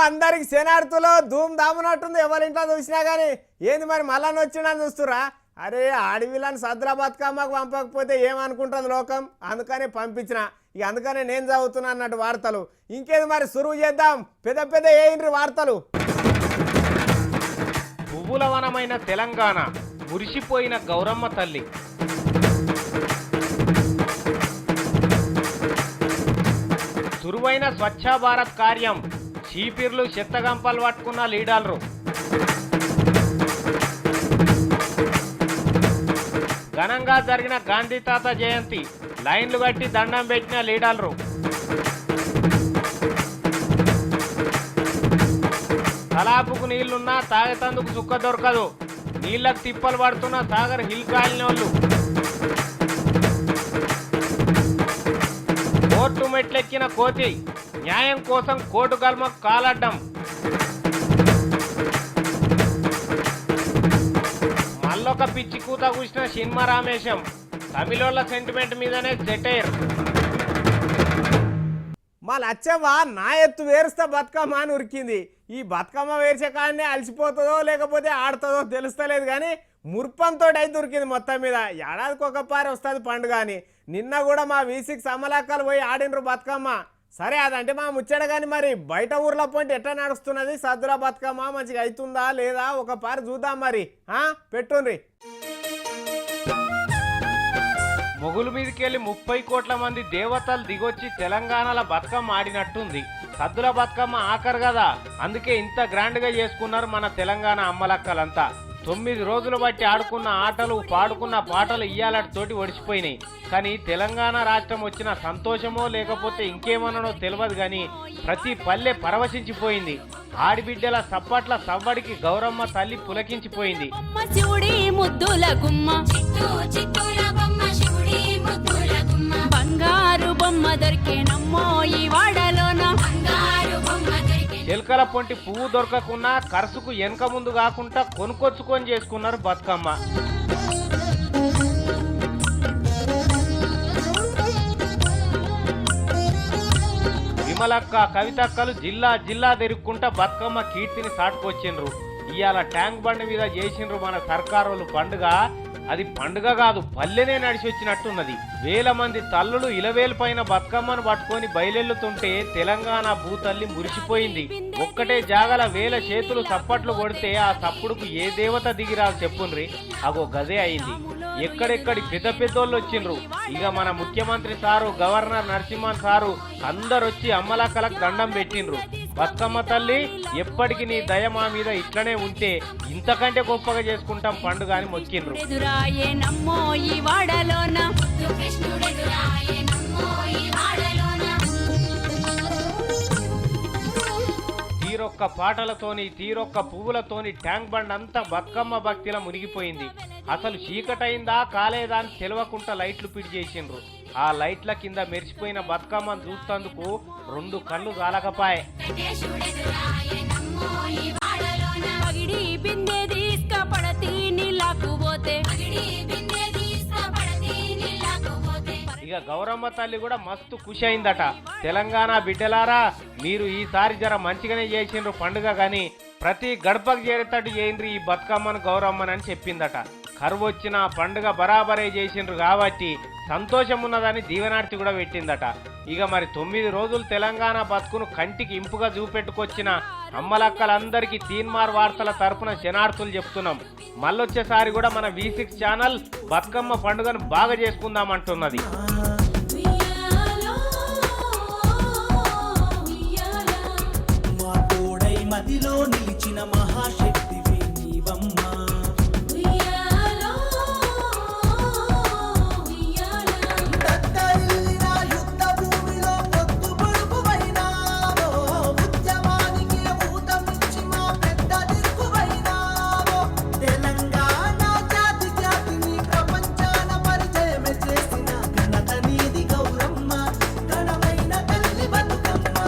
అందరికి శనార్థులో ధూమ్ దామునట్టుంది. ఎవరింట్లో చూసినా కానీ ఏంది మరి మళ్ళా వచ్చిండని చూస్తురా. అరే ఆడవిళ్ళని సద్దుల బతుకమ్మకు పంపకపోతే ఏమనుకుంటుంది లోకం, అందుకనే పంపించిన. ఇక అందుకనే నేను చదువుతున్నా అన్నట్టు వార్తలు. ఇంకేది మరి సురువు చేద్దాం, పెద్ద పెద్ద ఏంటి వార్తలు. పువ్వుల వనమైన తెలంగాణ మురిసిపోయిన గౌరమ్మ తల్లి. సురువైన స్వచ్ఛ భారత్ కార్యం, చీపిర్లు చెత్తగంపలు పట్టుకున్న లీడర్లు. ఘనంగా జరిగిన గాంధీ తాత జయంతి, లైన్లు కట్టి దండం పెట్టిన లీడర్లు. తలాపుకు నీళ్లున్నా తాగేతందుకు సుక్క దొరకదు, నీళ్లకు తిప్పలు పడుతున్న సాగర్ హిల్ కాలినోళ్ళు. కోర్టు మెట్లెక్కిన కోతి, న్యాయం కోసం కోర్టు గల్మకు కాలడ్డం. మల్లొక పిచ్చి కూత కూసిన సినిమా రామేశం, తమిళోళ్ళ సెంటిమెంట్ మీదనే సెటైర్. మా లచ్చవ్వ నా ఎత్తు వేరుస్తా బతుకమ్మ అని ఉరికింది. ఈ బతుకమ్మ వేర్చే కాడనే అలసిపోతుందో లేకపోతే ఆడుతుందో తెలుస్తలేదు కానీ ముర్పంతో అయితే ఉరికింది మొత్తం మీద. ఏడాదికి ఒక పారి వస్తుంది పండుగ అని. నిన్న కూడా మా V6 అమలాక్కలు పోయి ఆడినరు బతుకమ్మ. సరే అదంటే మా ముచ్చట కానీ మరి బయట ఊర్లో పోయింటే ఎట్లా నడుస్తున్నది సద్దుల బతుకమ్మ, మంచిగా అవుతుందా లేదా ఒక పారి చూద్దాం మరి. పెట్టుండ్రి. మొగులు మీదకెళ్ళి 30 కోట్ల మంది దేవతలు దిగొచ్చి తెలంగాణలో బతుకమ్మ ఆడినట్టుంది. సద్దుల బతుకమ్మ ఆఖరు కదా, అందుకే ఇంత గ్రాండ్ గా చేసుకున్నారు మన తెలంగాణ అమ్మలక్కలంతా. 9 రోజులు బట్టి ఆడుకున్న ఆటలు పాడుకున్న పాటలు ఇయ్యాలతోటి ఒడిచిపోయినాయి. కానీ తెలంగాణ రాష్ట్రం వచ్చిన సంతోషమో లేకపోతే ఇంకేమన్నానో తెలియదు కానీ ప్రతి పల్లె పరవశించిపోయింది. ఆడిబిడ్డల సప్పట్ల సవ్వడికి గౌరమ్మ తల్లి పులకించిపోయింది. బంగారు బొమ్మ దొరికేనమ్మో ఈ వాడలోన, ఎలుకల పొంటి పువ్వు దొరకకున్నా కరసుకు వెనక ముందు కాకుండా కొనుకొచ్చుకొని చేసుకున్నారు బతుకమ్మ. విమలక్క కవితక్కలు జిల్లా జిల్లా తిరుక్కుంటా బతుకమ్మ కీర్తిని సాటుకొచ్చిండ్రు. ఇవాళ ట్యాంక్ బండి మీద చేసిండ్రు మన సర్కారోళ్ళు పండుగ. అది పండుగ కాదు, పల్లెనే నడిచి వచ్చినట్టున్నది. వేల మంది తల్లులు ఇలవేలు పైన బతుకమ్మను పట్టుకొని బయలెల్లుతుంటే తెలంగాణ భూతల్లి మురిసిపోయింది. ఒక్కటే జాగల వేల చేతులు చప్పట్లు కొడితే ఆ చప్పుడుకు ఏ దేవత దిగిరాదు చెప్పుండ్రి. అగో గదే అయింది. ఎక్కడెక్కడి పెద్ద పెద్దోళ్ళు వచ్చిండ్రు. ఇక మన ముఖ్యమంత్రి సారు, గవర్నర్ నరసింహన్ సారు అందరొచ్చి అమ్మలక్కలకు దండం పెట్టిండ్రు. బతుకమ్మ తల్లి ఎప్పటికి నీ దయ మా మీద ఇట్లనే ఉంటే ఇంతకంటే గొప్పగా చేసుకుంటాం పండుగ అని మొక్కిండ్రు. తీరొక్క పాటలతోని తీరొక్క పువ్వులతోని ట్యాంక్ బండ్ అంతా బతుకమ్మ భక్తిలా మునిగిపోయింది. అసలు చీకటైందా కాలేదా అని తెలవకుండా లైట్లు పిడి చేసిండ్రు. ఆ లైట్ల కింద మెరిసిపోయిన బతుకమ్మను చూస్తందుకు 2 కళ్ళు కాలకపాయే. ఇక గౌరమ్మ తల్లి కూడా మస్తు ఖుషి అయిందట. తెలంగాణ బిడ్డలారా, మీరు ఈసారి జర మంచిగానే చేసిండ్రు పండుగ, కానీ ప్రతి గడపకు చేరేటట్టు చేయండ్రి ఈ బతుకమ్మను గౌరమ్మని అని చెప్పిందట. కరువు వచ్చిన పండుగ బరాబరే చేసిండ్రు కాబట్టి సంతోషం ఉన్నదని దీవెనార్తి కూడా పెట్టిందట. ఇక మరి 9 రోజులు తెలంగాణ బతుకును కంటికి ఇంపుగా చూపెట్టుకొచ్చిన అమ్మలక్కలందరికీ తీన్మార్ వార్తల తరపున శనార్థులు చెప్తున్నాం. మళ్ళొచ్చేసారి కూడా మన V6 ఛానల్ బతుకమ్మ పండుగను బాగా చేసుకుందామంటున్నది. మదిలో నిలిచిన మహాశక్తివే నీవమ్మ. బతుకమ్మ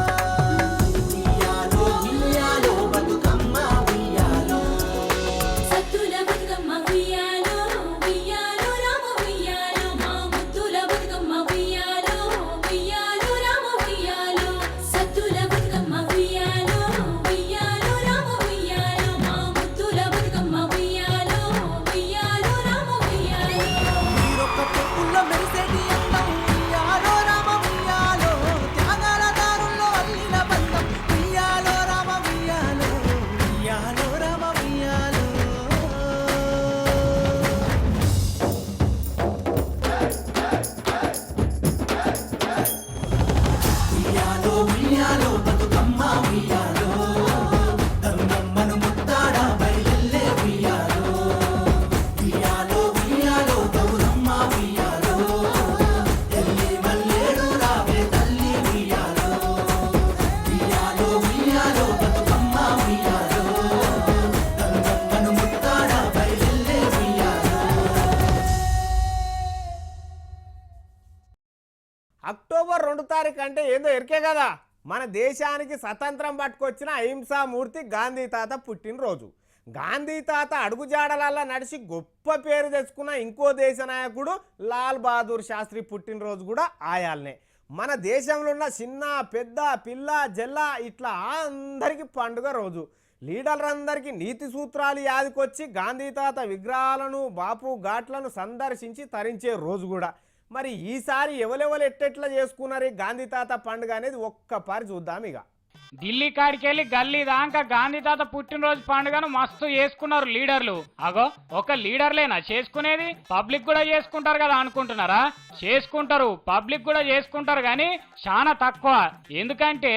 తారీఖు అంటే ఏందో ఎరికే కదా, మన దేశానికి స్వతంత్రం పట్టుకొచ్చిన అహింసామూర్తి గాంధీ తాత పుట్టినరోజు. గాంధీ తాత అడుగుజాడలల్లా నడిచి గొప్ప పేరు తెచ్చుకున్న ఇంకో దేశ నాయకుడు లాల్ బహదూర్ శాస్త్రి పుట్టినరోజు కూడా ఆయాలనే. మన దేశంలో ఉన్న చిన్న పెద్ద పిల్ల జల్ల ఇట్లా అందరికీ పండుగ రోజు. లీడర్లందరికీ నీతి సూత్రాలు యాదికొచ్చి గాంధీ తాత విగ్రహాలను బాపు ఘాట్లను సందర్శించి తరించే రోజు కూడా. మరి ఈసారి ఎవరెవరు ఎట్టెట్లా చేసుకున్నారు ఈ గాంధీ తాత పండుగ అనేది ఒక్కపారి చూద్దాం. ఇక ఢిల్లీ కాడికెళ్ళి గల్లీ దాకా గాంధీ తాత పుట్టినరోజు పండుగను మస్తు చేసుకున్నారు లీడర్లు. అగో ఒక లీడర్లేనా చేసుకునేది? పబ్లిక్ కూడా చేసుకుంటారు కదా అనుకుంటున్నారా? చేసుకుంటారు, పబ్లిక్ కూడా చేసుకుంటారు, కానీ చాలా తక్కువ. ఎందుకంటే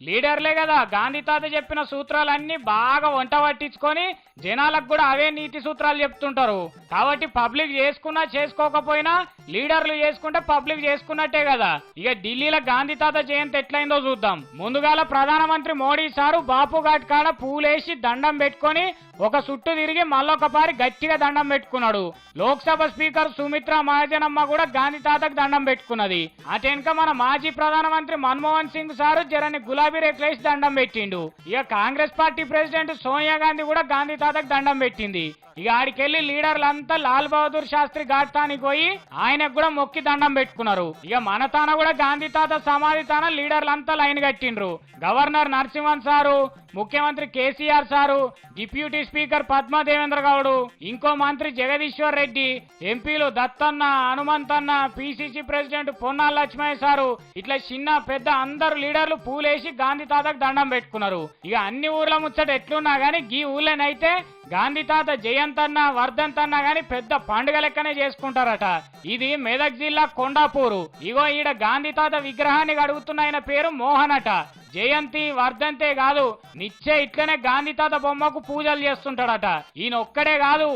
లీడర్లే కదా గాంధీ తాత చెప్పిన సూత్రాలన్నీ బాగా వంట పట్టించుకొని జనాలకు కూడా అవే నీతి సూత్రాలు చెప్తుంటారు. కాబట్టి పబ్లిక్ చేసుకున్నా చేసుకోకపోయినా లీడర్లు చేసుకుంటే పబ్లిక్ చేసుకున్నట్టే కదా. ఇక ఢిల్లీలో గాంధీ తాత జయంతి ఎట్లయిందో చూద్దాం. ముందుగాల ప్రధానమంత్రి మోడీ సారు బాపు ఘాట్ కాడ పూలేసి దండం పెట్టుకొని ఒక చుట్టూ తిరిగి మళ్ళొకపారి గట్టిగా దండం పెట్టుకున్నాడు. లోక్సభ స్పీకర్ సుమిత్రా మహాజనమ్మ కూడా గాంధీ తాతకు దండం పెట్టుకున్నది. అటెనక మన మాజీ ప్రధానమంత్రి మన్మోహన్ సింగ్ సారు జరని గులాబీ రేకులేసి దండం పెట్టిండు. ఇక కాంగ్రెస్ పార్టీ ప్రెసిడెంట్ సోనియా గాంధీ కూడా గాంధీ తాతకు దండం పెట్టింది. ఇక ఆడికెళ్లి లీడర్లంతా లాల్ బహదూర్ శాస్త్రి ఘాట్ తానికి పోయి ఆయనకు కూడా మొక్కి దండం పెట్టుకున్నారు. ఇక మన తాన కూడా గాంధీ తాత సమాధి తాన లీడర్లంతా లైన్ కట్టిండ్రు. గవర్నర్ నరసింహన్ సారు, ముఖ్యమంత్రి KCR sir, deputy speaker Padma Devender Goud, ఇంకో మంత్రి జగదీశ్వర్ రెడ్డి, ఎంపీలు Dattanna, Hanumanthanna, PCC president Ponnala Lakshmaiah sir, ఇట్లా చిన్న పెద్ద అందరు లీడర్లు పూలేసి గాంధీ తాతకు దండం పెట్టుకున్నారు. ఇక అన్ని ఊర్ల ముచ్చట ఎట్లున్నా గానీ ఈ ఊళ్ళనైతే గాంధీ తాత జయంతన్న వర్ధంతన్న గాని పెద్ద పండుగ లెక్కనే చేసుకుంటారట. ఇది మెదక్ జిల్లా కొండాపూరు. ఇగో ఈడ గాంధీ తాత విగ్రహాన్ని అడుగుతున్న ఆయన పేరు మోహన్ అట. జయంతి వర్ధంతే కాదు, నిత్య ఇట్లనే గాంధీ తాత బొమ్మకు పూజలు చేస్తుంటాడట. ఈయన ఒక్కడే కాదు,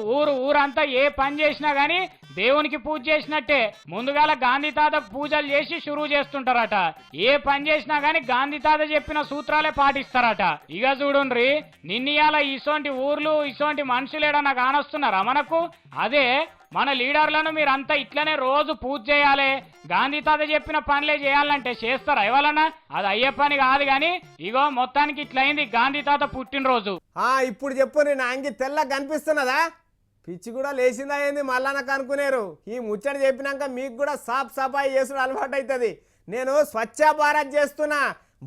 ఊరంతా ఏ పని చేసినా గానీ దేవునికి పూజ చేసినట్టే ముందుగాల గాంధీ తాతకు పూజలు చేసి షురూ చేస్తుంటారట. ఏ పని చేసినా గానీ గాంధీ తాత చెప్పిన సూత్రాలే పాటిస్తారట. ఇక చూడుండ్రి, నిన్నయాల ఇసోంటి ఊర్లు ఇసోంటి మనుషులేడన్నా కానొస్తున్నారా మనకు? అదే మన లీడర్లను మీరంతా ఇట్లనే రోజు పూజ చేయాలి, గాంధీ తాత చెప్పిన పనులే చేయాలంటే చేస్తారా ఎవరన్నా? అది అయ్యే పని కాదు. గాని ఇగో మొత్తానికి ఇట్లయింది గాంధీ తాత పుట్టినరోజు. ఇప్పుడు చెప్పు, నేను అంగి తెల్ల కనిపిస్తున్నదా? పిచ్చి కూడా లేచిందా ఏంది మళ్ళా నాకు అనుకునేరు. ఈ ముచ్చట చెప్పినాక మీకు కూడా సాఫ్ సఫాయి చేసుడు అలవాటు అవుతుంది. నేను స్వచ్ఛ భారత్ చేస్తున్నా,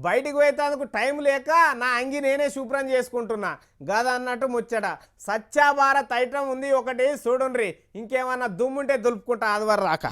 బయటికి పోయేందుకు టైం లేక నా అంగి నేనే శుభ్రం చేసుకుంటున్నా గదా అన్నట్టు ముచ్చట. స్వచ్ఛ భారత్ ఐటమ్ ఉంది ఒకటి చూడుండ్రి, ఇంకేమన్నా దుమ్ముంటే దులుపుకుంటా ఆదివారం రాక.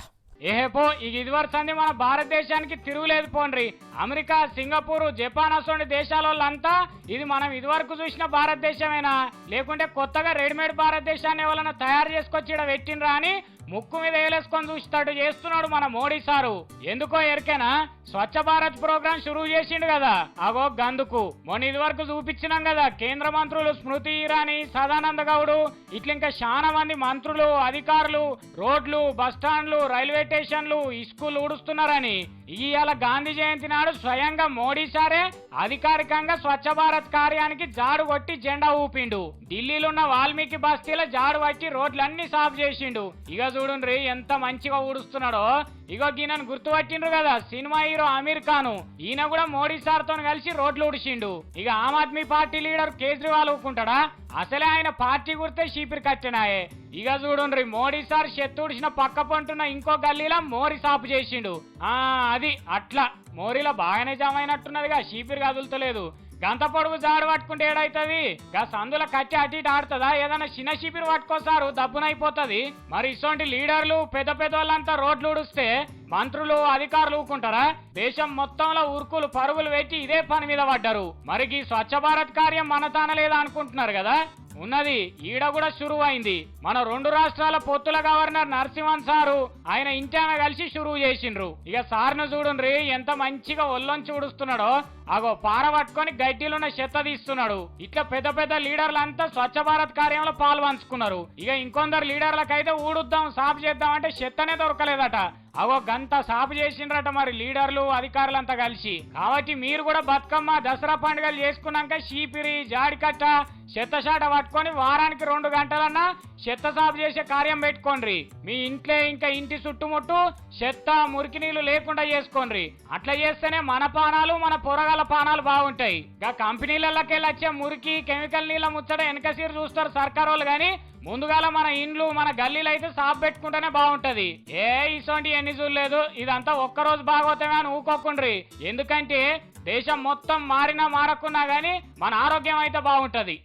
ఏహేపో ఇది వరసంది మన భారతదేశానికి తిరుగులేదు పోండ్రి. అమెరికా, సింగపూర్, జపాన్ అసోంటి దేశాలంతా ఇది మనం ఇదివరకు చూసిన భారతదేశమేనా, లేకుంటే కొత్తగా రెడీమేడ్ భారతదేశాన్ని ఎవరైనా తయారు చేసుకొచ్చి ఇక్కడ పెట్టినరా అని ముక్కు మీద వేలేసుకొని చూస్తాడు చేస్తున్నాడు మన మోడీ సారు. ఎందుకో ఎరికేనా? స్వచ్ఛ భారత్ ప్రోగ్రాం షురూ చేసిండు కదా, అగో గందుకు. మొన్న ఇది వరకు చూపించినాం కదా, కేంద్ర మంత్రులు స్మృతి ఇరానీ, సదానంద గౌడ్ ఇట్లా ఇంకా చాలా మంది మంత్రులు అధికారులు రోడ్లు, బస్టాండ్లు, రైల్వే స్టేషన్లు, స్కూల్ ఊడుస్తున్నారని. ఇవాళ గాంధీ జయంతి నాడు స్వయంగా మోడీ సారే అధికారికంగా స్వచ్ఛ భారత్ కార్యానికి జాడు కొట్టి జెండా ఊపిండు. ఢిల్లీలో ఉన్న వాల్మీకి బస్తీలో జాడు పట్టి రోడ్లన్నీ సాఫ్ చేసిండు. ఇక చూడుండ్రి ఎంత మంచిగా ఊడుస్తున్నాడో. ఇగో ఈయనను గుర్తుపట్టిండ్రు కదా, సినిమా హీరో అమీర్ ఖాన్. ఈయన కూడా మోడీ సార్ తో కలిసి రోడ్లు ఊడిచిండు. ఇక ఆమ్ ఆద్మీ పార్టీ లీడర్ కేజ్రీవాల్ ఊకుంటాడా? అసలే ఆయన పార్టీ గుర్తే చీపిరి కట్టినాయే. ఇక చూడుండ్రి, మోడీ సార్ చెత్త ఊడిచిన పక్క పంటున్న ఇంకో గల్లీలో మోరీ సాపు చేసిండు. అది అట్లా మోరీలో బాగానే జామ్ అయినట్టున్నదిగా, చీపిరి కదులుతలేదు. గంత పొడుగు జాడు పట్టుకుంటే ఏడైతుంది? గా సందుల కట్టి అటు ఇటు ఆడుతుందా? ఏదైనా చిన్న చీపిరి పట్టుకోసారు దబ్బునైపోతుంది. మరి ఇటువంటి లీడర్లు పెద్ద పెద్ద వాళ్ళంతా రోడ్లు ఊడిస్తే మంత్రులు అధికారులు ఊకుంటారా? దేశం మొత్తంలో ఉరుకులు పరుగులు పెట్టి ఇదే పని మీద పడ్డారు. మరి ఈ స్వచ్ఛ భారత్ కార్యం మన తానలేదా అనుకుంటున్నారు కదా, ఉన్నది ఈడ కూడా షురువు అయింది. మన రెండు రాష్ట్రాల పొత్తుల గవర్నర్ నరసింహన్ సారు ఆయన ఇంటాన కలిసి షురువు చేసిండ్రు. ఇక సార్ను చూడుండ్రి ఎంత మంచిగా ఒళ్ళొంచి ఊడుస్తున్నాడో. అగో పార పట్టుకొని గడ్డిలున్న చెత్త తీస్తున్నాడు. ఇట్లా పెద్ద పెద్ద లీడర్లంతా స్వచ్ఛ భారత్ కార్యంలో పాల్పంచుకున్నారు. ఇక ఇంకొందరు లీడర్లకైతే ఊడుద్దాం సాఫ్ చేద్దాం అంటే చెత్తనే దొరకలేదట. అవో గంత సాపు చేసిండ్రట మరి లీడర్లు అధికారులంతా కలిసి. కాబట్టి మీరు కూడా బతుకమ్మ దసరా పండుగలు చేసుకున్నాక చీపిరి, జాడికట్ట చెత్త శాట పట్టుకొని వారానికి 2 గంటలన్నా చెత్త సాగు చేసే కార్యం పెట్టుకోండి. మీ ఇంట్లో ఇంకా ఇంటి చుట్టుముట్టు చెత్త మురికి నీళ్లు లేకుండా చేసుకోండి. అట్లా చేస్తేనే మన పానాలు మన పొరగాల పానాలు బాగుంటాయి. ఇంకా కంపెనీలకి వచ్చే మురికి కెమికల్ నీళ్ళ ముచ్చట వెనకసీరు చూస్తారు సర్కారు వాళ్ళు, కానీ ముందుగాల మన ఇండ్లు మన గల్లీలు అయితే సాఫ్ పెట్టుకుంటేనే బాగుంటది. ఇసోంటి ఎన్ని చూడలేదు, ఇదంతా ఒక్కరోజు బాగోతామే అని ఊకోకుండ్రి. ఎందుకంటే దేశం మొత్తం మారినా మారకున్నా గానీ మన ఆరోగ్యం అయితే బాగుంటది.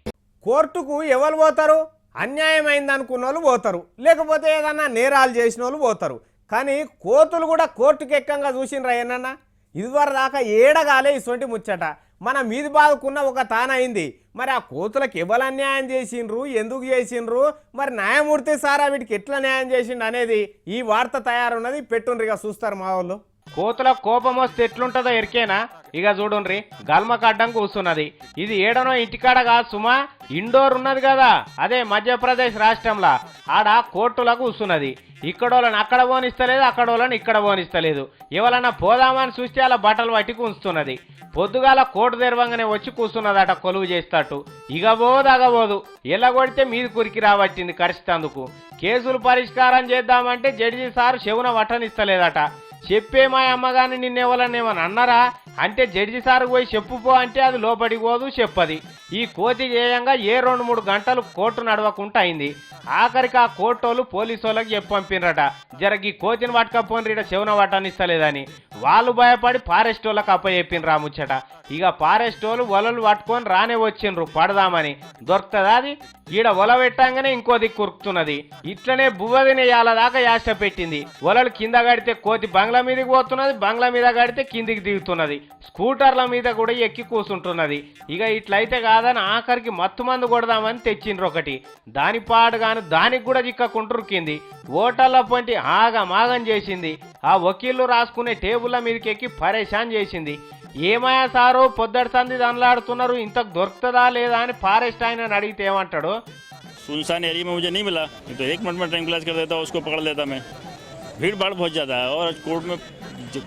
కోర్టుకు ఎవరు పోతారు? అన్యాయం అయిందనుకున్న వాళ్ళు పోతారు, లేకపోతే ఏదన్నా నేరాలు చేసిన వాళ్ళు పోతారు. కానీ కోర్టులు కూడా కోర్టుకు ఎక్కంగా చూసినరా ఏనన్నా? ఇదివరకు దాకా ఏడగాలే ఇటువంటి ముచ్చట. మన మీది బాదుకున్న ఒక తాన అయింది. మరి ఆ కోతులకు ఎవరు అన్యాయం చేసిండ్రు, ఎందుకు చేసిండ్రు, మరి న్యాయమూర్తి సారా వీటికి ఎట్లా న్యాయం చేసిండు అనేది ఈ వార్త తయారున్నది. పెట్టుండ్రిగా చూస్తారు మా వాళ్ళు. కోతుల కోపం వస్తే ఎట్లుంటుందో ఎరికేనా? ఇక చూడుండ్రి, గల్మకు అడ్డం కూస్తున్నది. ఇది ఏడనో ఇంటికాడ కాదు సుమా, ఇండోర్ ఉన్నది కదా, అదే మధ్యప్రదేశ్ రాష్ట్రంలో. ఆడ కోర్టులకు కూస్తున్నది. ఇక్కడోళ్ళని అక్కడ పోనిస్తలేదు, అక్కడోళ్ళని ఇక్కడ పోనిస్తలేదు. ఎవరన్నా పోదామని చూస్తే అలా బట్టలు పట్టి కూస్తున్నది. పొద్దుగాల కోర్టు తెరవంగానే వచ్చి కూస్తున్నదట కొలువు చేస్తాటు. ఇక పోదు అగబోదు, ఎల్లగొడితే మీది కురికి రాబట్టింది కరిస్తందుకు. కేసులు పరిష్కారం చేద్దామంటే జడ్జి సార్ చెవున వట్టనిస్తలేదట. చెప్పే మా అమ్మగాని నిన్నెవలనేమని అన్నారా అంటే జడ్జి సార్ పోయి చెప్పుపో అంటే అది లోపలికి పోదు చెప్పది. ఈ కోతి చేయంగా 2-3 గంటలు కోర్టు నడవకుండా అయింది. ఆఖరికి ఆ కోర్టోళ్ళు పోలీసు వాళ్ళకి చెప్పంపినరట, జరగి కోతిని పట్టుకపోయిన చెవున పట్టనిస్తలేదని. వాళ్ళు భయపడి ఫారెస్ట్ వాళ్ళకి అప్పచెప్పినరా ముచ్చట. ఇక ఫారెస్ట్ వాళ్ళు వలలు పట్టుకొని రానే వచ్చిండ్రు పడదామని. దొరుకుతుందా అది? ఈడ వల పెట్టంగానే ఇంకో దిక్కు కురుకుతున్నది. ఇట్లనే బువ్వదిని యాల దాకా యాష్ట పెట్టింది. వలలు కింద కడితే కోతి బంగ్లా మీదకి పోతున్నది, బంగ్లా మీద కడితే కిందికి దిగుతున్నది. స్కూటర్ల మీద కూడా ఎక్కి కూర్చుంటున్నది. ఇక ఇట్లయితే కాదని ఆఖరికి మత్తు మందు కొడదామని తెచ్చిండ్రు ఒకటి. దాని పాడు గాను దానికి కూడా చిక్కకుంటురు కింది. ఓటర్ల పొంటి ఆగమాగం చేసింది. ఆ వకీళ్లు రాసుకునే టేబుల్ల మీదకి ఎక్కి పరేషాన్ చేసింది. ఏమయ్యా సారు పొద్దటి సంది దనలాడుతున్నారు, ఇంతకు దొరుకుతుందా లేదా అని ఫారెస్ట్ ఆయన అడిగితే ఏమంటాడు? सुनसान एरिया में मुझे नहीं मिला, तो 1 मिनट में ट्रैंक्विलाइज कर देता, उसको पकड़ लेता मैं। भीड़ भाड़ बहुत ज़्यादा है और कोर्ट में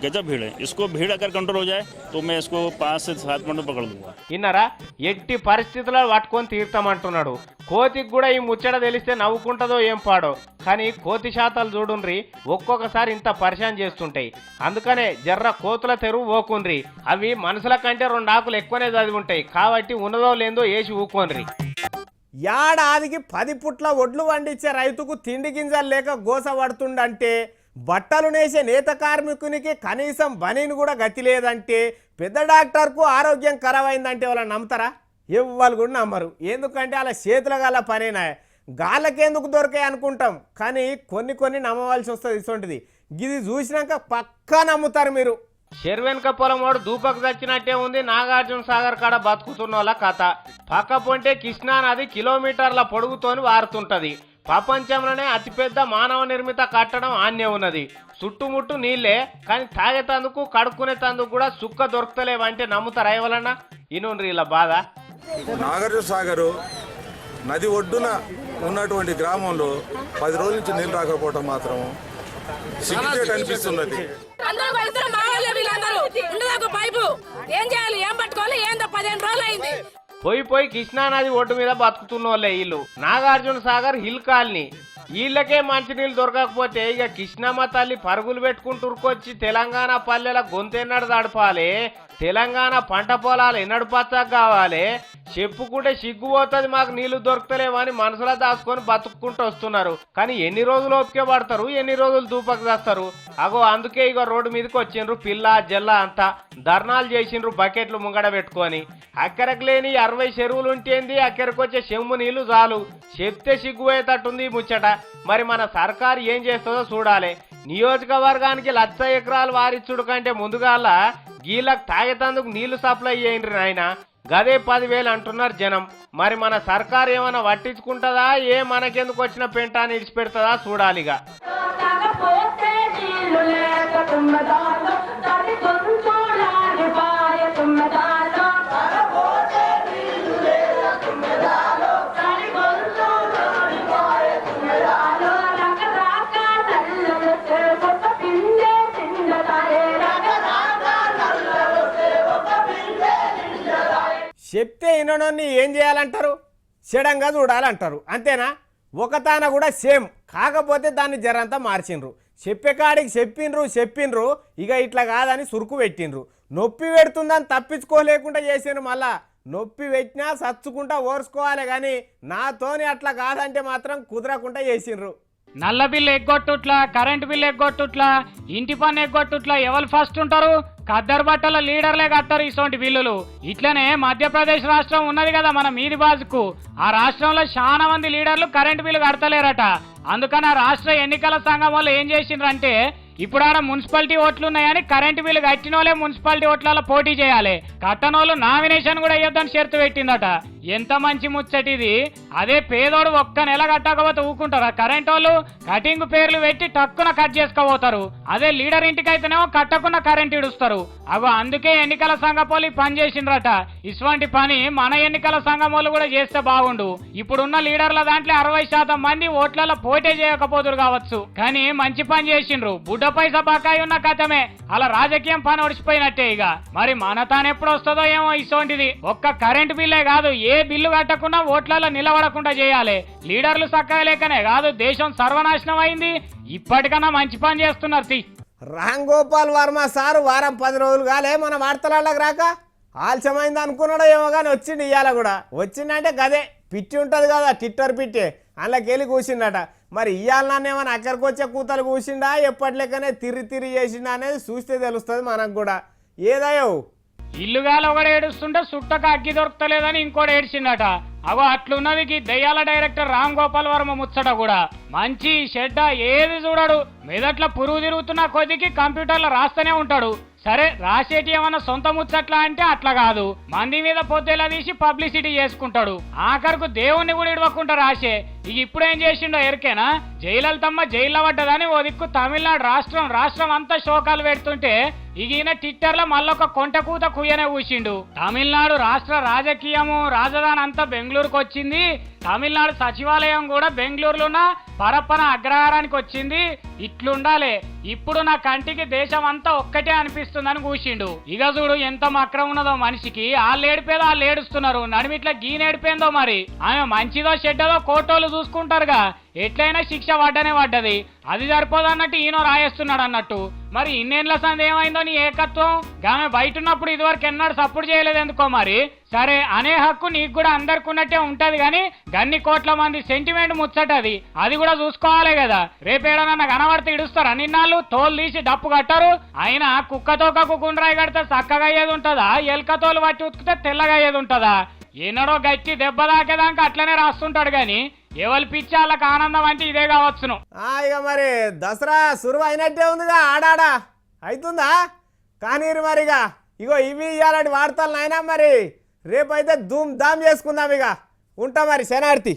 गजब भीड़ है. इसको भीड़ अगर कंट्रोल हो जाए तो मैं इसको 5 से 7 मिनट में पकड़ लूँगा. ఇన్నరా ఎట్టి పరిస్థితుల్లో పట్టుకొని తీర్తామంటున్నాడు. కోతికి కూడా ఈ ముచ్చట తెలిస్తే నవ్వుకుంటుందో ఏం పాడో. కానీ కోతి శాతాలు చూడుండ్రి, ఒక్కొక్కసారి ఇంత పరిశాన్ చేస్తుంటాయి. అందుకనే జర్ర కోతుల తెరువు ఓకుండ్రి. అవి మనుషుల కంటే 2 ఆకులు ఎక్కువనే చదివి ఉంటాయి కాబట్టి ఉన్నదో లేదో వేసి ఊకోండ్రి. ఏడాదికి 10 పుట్ల ఒడ్లు పండించే రైతుకు తిండి గింజలు లేక గోస పడుతుండంటే, బట్టలు నేసే నేత కార్మికునికి కనీసం బనీని కూడా గతి లేదంటే, పెద్ద డాక్టర్కు ఆరోగ్యం ఖరాబైందంటే వాళ్ళని నమ్ముతారా? ఎవ్వరు కూడా నమ్మరు. ఎందుకంటే అలా చేతుల గల పనేనా, గాళ్ళకెందుకు దొరికాయి అనుకుంటాం. కానీ కొన్ని నమ్మవలసి వస్తుంది. ఇటువంటిది ఇది చూసినాక పక్కా నమ్ముతారు మీరు. చెరువెనక పొలమోడు దూపకు చచ్చినట్టే ఉంది నాగార్జున సాగర్ కాడ బతుకుతున్న వాళ్ళ కథ. పక్క పొంటే కృష్ణా నది కిలోమీటర్ల పొడుగుతోని వారుతుంటది. ప్రపంచంలోనే అతిపెద్ద మానవ నిర్మిత కట్టడం ఆన్నే ఉన్నది. చుట్టుముట్టు నీళ్లే, కానీ తాగేతందుకు కడుక్కునేతందుకు కూడా సుక్క దొరుకుతలేవంటే నమ్ముతారా ఎవరన్నా? ఇనుండ్రి ఇలా బాధ. నాగార్జున సాగరు నది ఒడ్డున ఉన్నటువంటి గ్రామంలో 10 రోజుల నుంచి నీళ్ళు రాకపోవడం మాత్రం సిగ్గుచేటు అనిపిస్తున్నది. పోయి కృష్ణానది ఒడ్డు మీద బతుకుతున్న వాళ్ళే వీళ్ళు. Nagarjuna Sagar hill colony. వీళ్ళకే మంచినీళ్ళు దొరకకపోతే ఇక కృష్ణమ్మ తల్లి పరుగులు పెట్టుకుంటూరుకొచ్చి తెలంగాణ పల్లెల గొంతెన్నడు దడపాలి, తెలంగాణ పంట పొలాలు ఎన్నడు పచ్చగా కావాలి, చెప్పుకుంటే సిగ్గుపోతుంది మాకు నీళ్లు దొరకలేవని మనసులో దాచుకొని బతుక్కుంటూ వస్తున్నారు. కానీ ఎన్ని రోజులు ఓపిక పడతారు, ఎన్ని రోజులు దూపకు చేస్తారు? అగో అందుకే ఇక రోడ్డు మీదకి వచ్చిండ్రు పిల్ల జల్ల అంతా ధర్నాలు చేసిండ్రు బకెట్లు ముంగడ పెట్టుకొని. అక్కడికి లేని 60 చెరువులు ఉంటేంది, అక్కడికి వచ్చే చెమ్ము నీళ్లు చాలు. చెప్తే సిగ్గుపోయేటట్టుంది ముచ్చట. మరి మన సర్కారు ఏం చేస్తుందో చూడాలి. నియోజకవర్గానికి 1,00,000 ఎకరాలు వారిచ్చుడు కంటే ముందుగాల గీళ్ళకు తాగేతందుకు నీళ్లు సప్లై చేయండి నాయన. గదే 10,000 అంటున్నారు జనం. మరి మన సర్కారు ఏమైనా పట్టించుకుంటుందా, ఏ మనకెందుకు వచ్చిన పెంటాన్ని ఇడిచిపెడుతుందా చూడాలిగా. చెప్తే వినడాన్ని ఏం చేయాలంటారు? చెడంగా చూడాలంటారు అంతేనా ఒకతాన కూడా సేమ్ కాకపోతే దాన్ని జరంతా మార్చిండ్రు చెప్పే కాడికి చెప్పిండ్రు ఇక ఇట్లా కాదని సురుకు పెట్టిండ్రు నొప్పి పెడుతుందని తప్పించుకోలేకుండా చేసిండ్రు మళ్ళా నొప్పి పెట్టినా సచ్చుకుంటా ఓర్చుకోవాలి కానీ నాతోని అట్లా కాదంటే మాత్రం కుదరకుండా చేసిండ్రు నల్ల బిల్లు ఎగ్గొట్టుట్లా కరెంటు బిల్లు ఎగ్గొట్టుట్లా ఇంటి పన్ను ఎగ్గొట్టుట్లా ఎవరు ఫస్ట్ ఉంటారు ఖద్దరు బట్టల లీడర్లే కట్టారు ఇటువంటి బిల్లులు ఇట్లనే మధ్యప్రదేశ్ రాష్ట్రం ఉన్నది కదా మన మీది బాజుకు ఆ రాష్ట్రంలో చాలా మంది లీడర్లు కరెంటు బిల్లు కడతలేరట అందుకని ఆ రాష్ట్ర ఎన్నికల సంఘం వాళ్ళు ఏం చేసిండ్రంటే ఇప్పుడు ఆడ మున్సిపాలిటీ ఓట్లు ఉన్నాయని కరెంటు బిల్లు కట్టినోళ్ళే మున్సిపాలిటీ ఓట్లలో పోటీ చేయాలి కట్టనోళ్ళు నామినేషన్ కూడా వేయొద్దని షరతు పెట్టిందట ఎంత మంచి ముచ్చటిది అదే పేదోడు ఒక్క నెల కట్టకపోతే ఊకుంటారా కరెంట్ వాళ్ళు కటింగ్ పేర్లు పెట్టి టక్కున కట్ చేసుకోబోతారు అదే లీడర్ ఇంటికి అయితేనేమో కట్టకుండా కరెంట్ ఇడుస్తారు అగో అందుకే ఎన్నికల సంఘం వాళ్ళు పని చేసిండ్రట ఇటువంటి పని మన ఎన్నికల సంఘం వాళ్ళు కూడా చేస్తే బాగుండు ఇప్పుడున్న లీడర్ల దాంట్లో 60% మంది ఓట్లలో పోటీ చేయకపోతురు కావచ్చు కానీ మంచి పని చేసిండ్రు బుడ్డ పైసా బకాయి ఉన్న కథమే అలా రాజకీయం పని ఒడిచిపోయినట్టే ఇక మరి మన తాను ఎప్పుడు వస్తుందో ఏమో ఇటువంటిది ఒక్క కరెంట్ బిల్లే కాదు ఏ బిల్లు కట్టకుండా ఓట్లలో నిలబడకుండా చేయాలి లీడర్లు చక్కగా లేకనే కాదు దేశం సర్వనాశనం అయింది ఇప్పటికన్నా మంచి పని చేస్తున్నారు రామ్ గోపాల్ వర్మ సారు వారం 10 రోజులు కాలే మన వార్తలకు రాక ఆలస్యమైంది అనుకున్నాడో ఏమో కానీ వచ్చిండు ఇవాళ కూడా వచ్చిందంటే గదే పిచ్చి ఉంటుంది కదా ట్విట్టర్ పిట్టి అందులోకి వెళ్ళి కూర్చుండట మరి ఇవాళ నన్ను ఏమైనా అక్కడికి వచ్చే కూతలు కూర్చుండా ఎప్పటిలెక్కనే తిరిగి చేసిండా అనేది చూస్తే తెలుస్తుంది మనకు కూడా ఏదయ్యో ఇల్లుగాల ఒకడు ఏడుస్తుంటే సుట్టక అగ్గి దొరకలేదని ఇంకోటి ఏడ్చిందట అగో అట్లున్నది దయ్యాల డైరెక్టర్ రామ్ గోపాల్ వర్మ ముచ్చట కూడా మంచి చెడ్డ ఏది చూడడు మెదట్ల పురుగు తిరుగుతున్న కొద్దికి కంప్యూటర్లో రాస్తూనే ఉంటాడు సరే రాసేటి ఏమన్నా సొంత ముచ్చట్లా అంటే అట్లా కాదు మంది మీద పొద్దులా తీసి పబ్లిసిటీ చేసుకుంటాడు ఆఖరుకు దేవుణ్ణి కూడా ఇడవకుండా రాసే ఇక ఇప్పుడు ఏం చేసిండో ఎరికేనా జయలలితమ్మ జైల్లో పడ్డదని ఓ దిక్కు తమిళనాడు రాష్ట్రం అంతా శోకాలు పెడుతుంటే ఈయన ట్విట్టర్ లో మళ్ళొక కొంట కూత కుయ్యనే కూసిండు తమిళనాడు రాష్ట్ర రాజకీయము రాజధాని అంతా బెంగళూరుకు వచ్చింది తమిళనాడు సచివాలయం కూడా బెంగళూరులోన పరప్పన అగ్రహారానికి వచ్చింది ఇట్లుండాలి ఇప్పుడు నా కంటికి దేశం అంతా ఒక్కటే అనిపిస్తుందని కూసిండు ఇక చూడు ఎంత మక్రం ఉన్నదో మనిషికి వాళ్ళు ఏడిపేదో వాళ్ళు ఏడుస్తున్నారు నడిమిట్లా గీనేడిపోయిందో మరి ఆమె మంచిదో చెడ్డదో కోటోళ్ళు చూసుకుంటారుగా ఎట్లయినా శిక్ష పడ్డది అది సరిపోదన్నట్టు ఈయన రాయేస్తున్నాడు అన్నట్టు మరి ఇన్నేళ్ల సంది ఏమైందో నీ ఏకత్వం ఆమె బయట ఉన్నప్పుడు ఇదివరకు ఎన్నాడు సపోర్ట్ చేయలేదు ఎందుకో మరి సరే అనే హక్కు నీకు కూడా అందరికి ఉన్నట్టే ఉంటది కానీ గన్ని కోట్ల మంది సెంటిమెంట్ ముచ్చటది అది కూడా చూసుకోవాలి కదా రేపేడనన్నా కనబడితే ఇడుస్తారా నిన్నాళ్ళు తోలు తీసి డప్పు కట్టారు అయినా కుక్కతోకకు గుండ్రాయి కడితే చక్కగా అయ్యేది ఉంటుందా ఎల్క తోలు పట్టి ఉతికితే తెల్లగా అయ్యేది ఉంటుందా ఎన్నడో గట్టి దెబ్బ దాకేదాకా అట్లనే రాస్తుంటాడు గాని ఎవరి పిచ్చి వాళ్ళకి ఆనందం అంటే ఇదే కావచ్చును ఇక మరి దసరా సురువు అయినట్టే ఉందిగా ఆడాడా అవుతుందా కానీ మరిగా ఇగో ఇవి ఇలాంటి వార్తలు అయినా మరి రేపైతే ధూమ్ ధామ్ చేసుకుందాం ఇక ఉంటా మరి శనార్థి